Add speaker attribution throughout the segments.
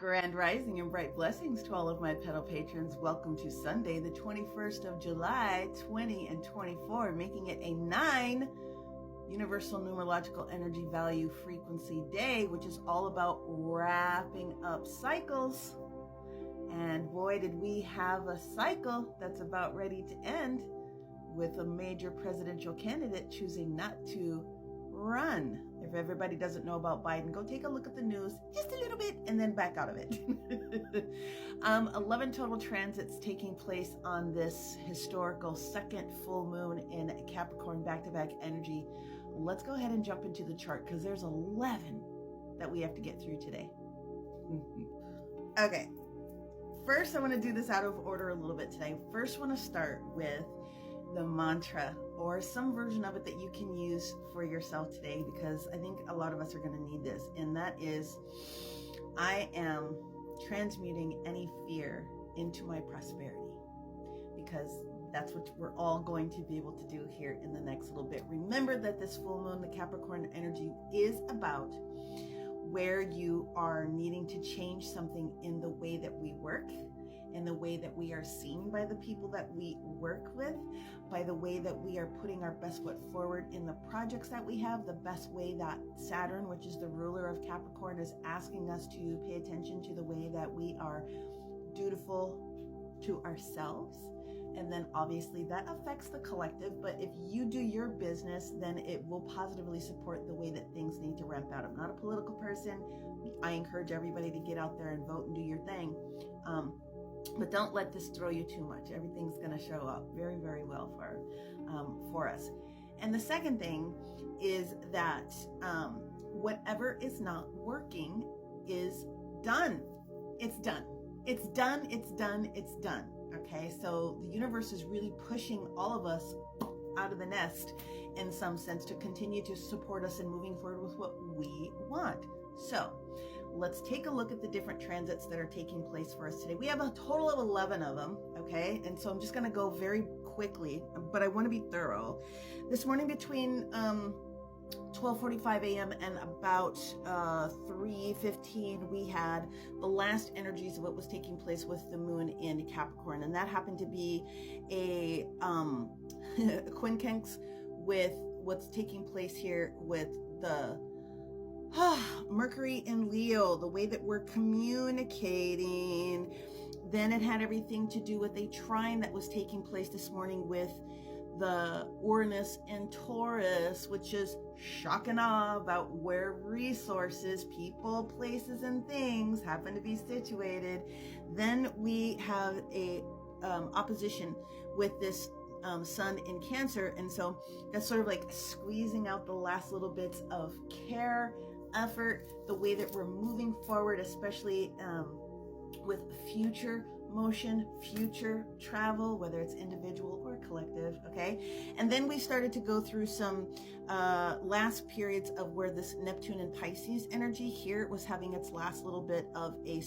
Speaker 1: Grand rising and bright blessings to all of my pedal patrons. Welcome to Sunday, the 21st of July, 20 and 24, making it a 9 Universal Numerological Energy Value Frequency Day, which is all about wrapping up cycles. And boy, did we have a cycle that's about ready to end with a major presidential candidate choosing not to run. If everybody doesn't know about Biden, go take a look at the news just a little bit and then back out of it. 11 total transits taking place on this historical second full moon in Capricorn back-to-back energy. Let's go ahead and jump into the chart because there's 11 that we have to get through today. Okay, first I want to do this out of order a little bit today. First I want to start with the mantra or some version of it that you can use for yourself today, because I think a lot of us are going to need this. And that is, I am transmuting any fear into my prosperity, because that's what we're all going to be able to do here in the next little bit. Remember that this full moon, the Capricorn energy, is about where you are needing to change something in the way that we work, in the way that we are seen by the people that we work with, by the way that we are putting our best foot forward in the projects that we have, the best way that Saturn, which is the ruler of Capricorn, is asking us to pay attention to the way that we are dutiful to ourselves. And then obviously that affects the collective, but if you do your business, then it will positively support the way that things need to ramp out. I'm not a political person. I encourage everybody to get out there and vote and do your thing. But don't let this throw you too much. Everything's going to show up very, very well for us. And the second thing is that whatever is not working is done. It's done. It's done. It's done. It's done. Okay, so the universe is really pushing all of us out of the nest in some sense to continue to support us in moving forward with what we want. So let's take a look at the different transits that are taking place for us today. We have a total of 11 of them, okay? And so I'm just going to go very quickly, but I want to be thorough. This morning between 12:45 a.m. and about 3:15, we had the last energies of what was taking place with the moon in Capricorn, and that happened to be a quincunx with what's taking place here with the Mercury in Leo, the way that we're communicating. Then it had everything to do with a trine that was taking place this morning with the Uranus in Taurus, which is shock and awe about where resources, people, places, and things happen to be situated. Then we have a opposition with this sun in Cancer, and so that's sort of like squeezing out the last little bits of care, effort, the way that we're moving forward, especially with future motion, future travel, whether it's individual or collective, okay? And then we started to go through some last periods of where this Neptune and Pisces energy here was having its last little bit of a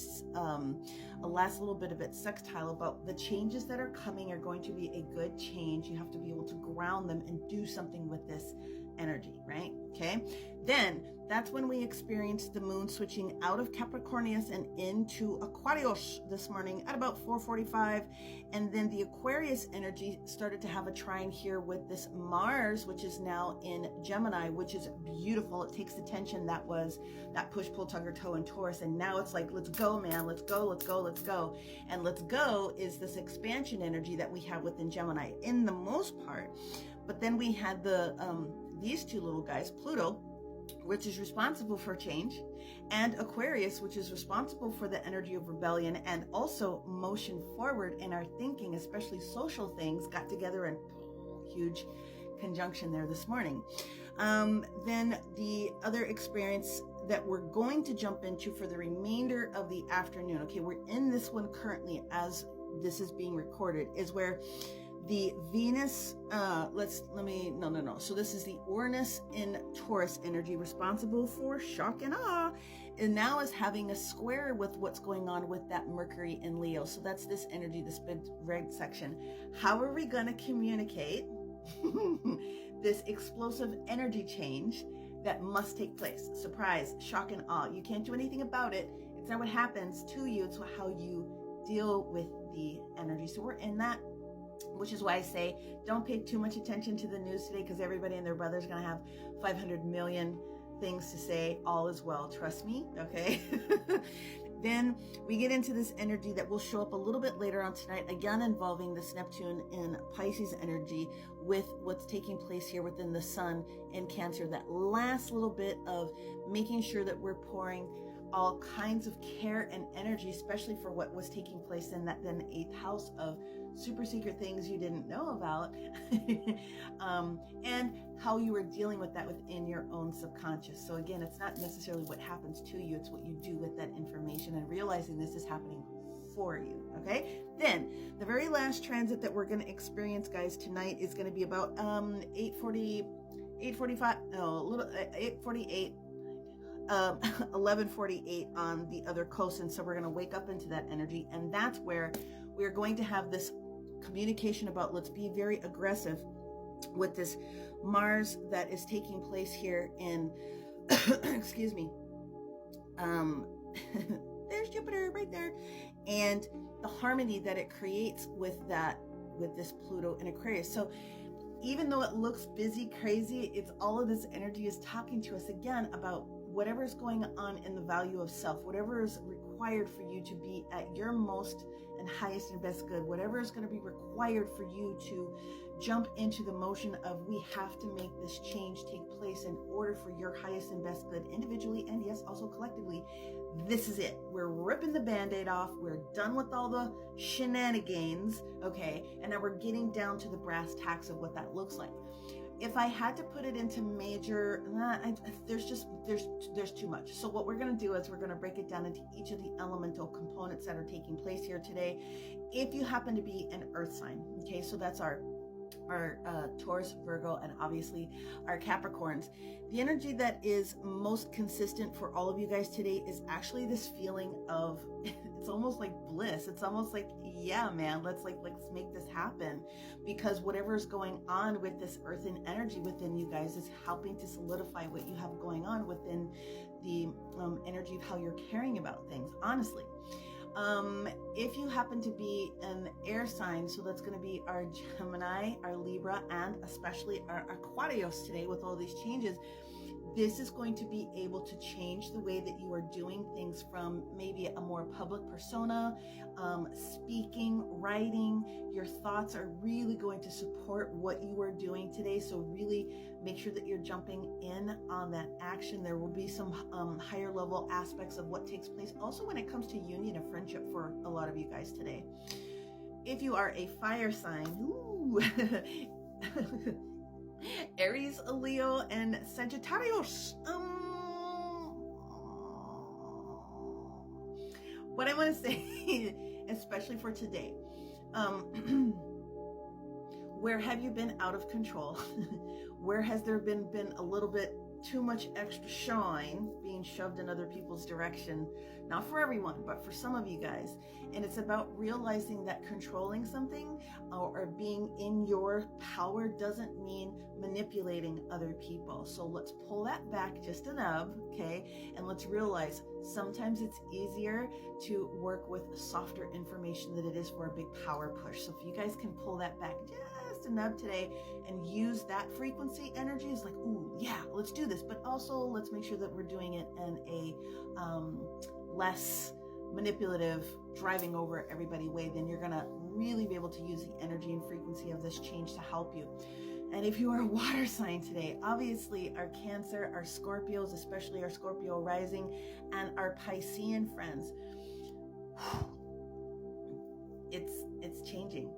Speaker 1: last little bit of its sextile about the changes that are coming are going to be a good change. You have to be able to ground them and do something with this energy, right? Okay. Then that's when we experienced the moon switching out of Capricornius and into Aquarius this morning at about 4:45. And then the Aquarius energy started to have a trine here with this Mars, which is now in Gemini, which is beautiful. It takes the tension that was that push, pull, tug, or toe in Taurus. And now it's like, let's go, man. Let's go, let's go, let's go. And let's go is this expansion energy that we have within Gemini in the most part. But then we had the these two little guys, Pluto, which is responsible for change, and Aquarius, which is responsible for the energy of rebellion and also motion forward in our thinking, especially social things, got together and huge conjunction there this morning. Then the other experience that we're going to jump into for the remainder of the afternoon, okay, we're in this one currently as this is being recorded, is where the Venus, so this is the Uranus in Taurus energy responsible for shock and awe, and now is having a square with what's going on with that Mercury in Leo. So that's this energy, this big red section. How are we going to communicate this explosive energy change that must take place? Surprise, shock and awe. You can't do anything about it. It's not what happens to you, it's how you deal with the energy. So we're in that, which is why I say don't pay too much attention to the news today, because everybody and their brother is going to have 500 million things to say. All is well, trust me, okay? Then we get into this energy that will show up a little bit later on tonight, again involving this Neptune in Pisces energy with what's taking place here within the sun in Cancer. That last little bit of making sure that we're pouring all kinds of care and energy, especially for what was taking place in that then 8th house of super secret things you didn't know about, and how you were dealing with that within your own subconscious. So again, it's not necessarily what happens to you, it's what you do with that information and realizing this is happening for you, okay? Then the very last transit that we're going to experience, guys, tonight is going to be about 11:48 on the other coast. And so we're going to wake up into that energy, and that's where we're going to have this communication about, let's be very aggressive with this Mars that is taking place here in excuse me, there's Jupiter right there, and the harmony that it creates with this Pluto in Aquarius. So even though it looks busy, crazy, it's all of this energy is talking to us again about whatever is going on in the value of self, whatever is required for you to be at your most and highest and best good, whatever is going to be required for you to jump into the motion of, we have to make this change take place in order for your highest and best good individually, and yes, also collectively. This is it. We're ripping the Band-Aid off. We're done with all the shenanigans, okay? And now we're getting down to the brass tacks of what that looks like. If I had to put it into major, there's too much. So what we're going to do is we're going to break it down into each of the elemental components that are taking place here today. If you happen to be an earth sign, okay, so that's our Taurus, Virgo, and obviously our Capricorns. The energy that is most consistent for all of you guys today is actually this feeling of, it's almost like bliss. It's almost like, yeah, man, let's make this happen, because whatever is going on with this earthen energy within you guys is helping to solidify what you have going on within the energy of how you're caring about things, honestly. If you happen to be an air sign, so that's going to be our Gemini, our Libra, and especially our Aquarius today with all these changes, this is going to be able to change the way that you are doing things from maybe a more public persona, speaking, writing. Your thoughts are really going to support what you are doing today. So really make sure that you're jumping in on that action. There will be some higher level aspects of what takes place also when it comes to union and friendship for a lot of you guys today. If you are a fire sign, ooh, Aries, Leo, and Sagittarius. What I want to say, especially for today, where have you been out of control? Where has there been a little bit too much extra shine being shoved in other people's direction? Not for everyone, but for some of you guys. And it's about realizing that controlling something or being in your power doesn't mean manipulating other people. So let's pull that back just a nub, okay? And let's realize sometimes it's easier to work with softer information than it is for a big power push. So if you guys can pull that back just a nub today and use that frequency energy, is like, ooh, yeah, let's do this. But also let's make sure that we're doing it in a less manipulative, driving over everybody way, then you're gonna really be able to use the energy and frequency of this change to help you. And if you are a water sign today, obviously our Cancer, our Scorpios, especially our Scorpio rising, and our Piscean friends, it's changing.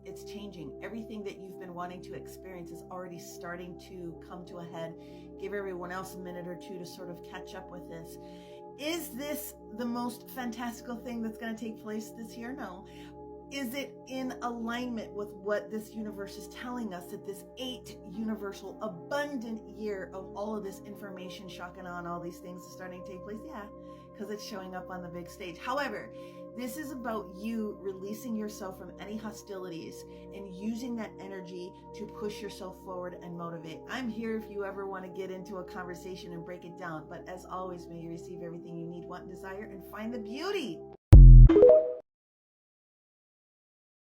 Speaker 1: It's changing. Everything that you've been wanting to experience is already starting to come to a head. Give everyone else a minute or two to sort of catch up with this. Is this the most fantastical thing that's going to take place this year? No. Is it in alignment with what this universe is telling us, that this 8 universal abundant year of all of this information, shock and awe, and all these things is starting to take place? Yeah, because it's showing up on the big stage. However, This is about you releasing yourself from any hostilities and using that energy to push yourself forward and motivate. I'm here if you ever want to get into a conversation and break it down. But as always, may you receive everything you need, want, and desire, and find the beauty